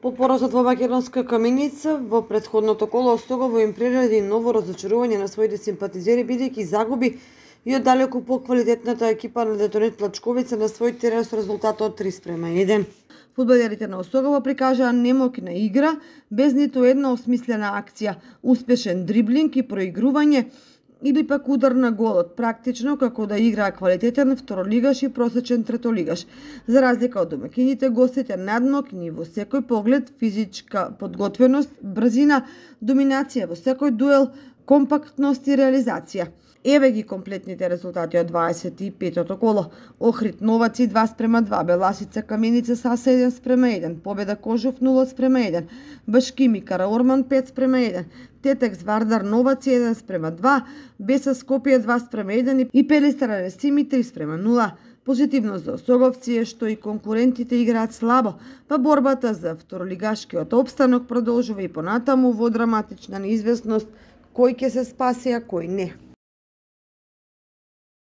По поразот во Македонска Каменица, во претходното коло Остогово им приреди ново разочарување на своите симпатизери, бидејќи загуби и од далеку поквалитетната екипа на Детонет Плачковица на свој терен со резултат од 3:1. Фудбалерите на Остогово прикажаа немокна игра, без ниту една осмислена акција, успешен дриблинг и проигрување, или пак удар на голот, практично како да играа квалитетен второлигаш и просечен третолигаш. За разлика од домакините, гостите надмокни во секој поглед, физичка подготвеност, брзина, доминација во секој дуел, компактност и реализација. Еве ги комплетните резултати од 25-тото коло. Охрид Новаци 2:2, Беласица Каменица Саса 1:1, Победа Кожув 0:1, Башкими Караорман 5:1, Тетекс Вардар Новаци 1:2, Беса Скопје 2:1 и Пелистар Аресими 3:0. Позитивно за Осоговци е што и конкурентите играат слабо, па борбата за второлигашкиот опстанок продолжува и понатаму во драматична неизвестност кој ќе се спаси, а кој не.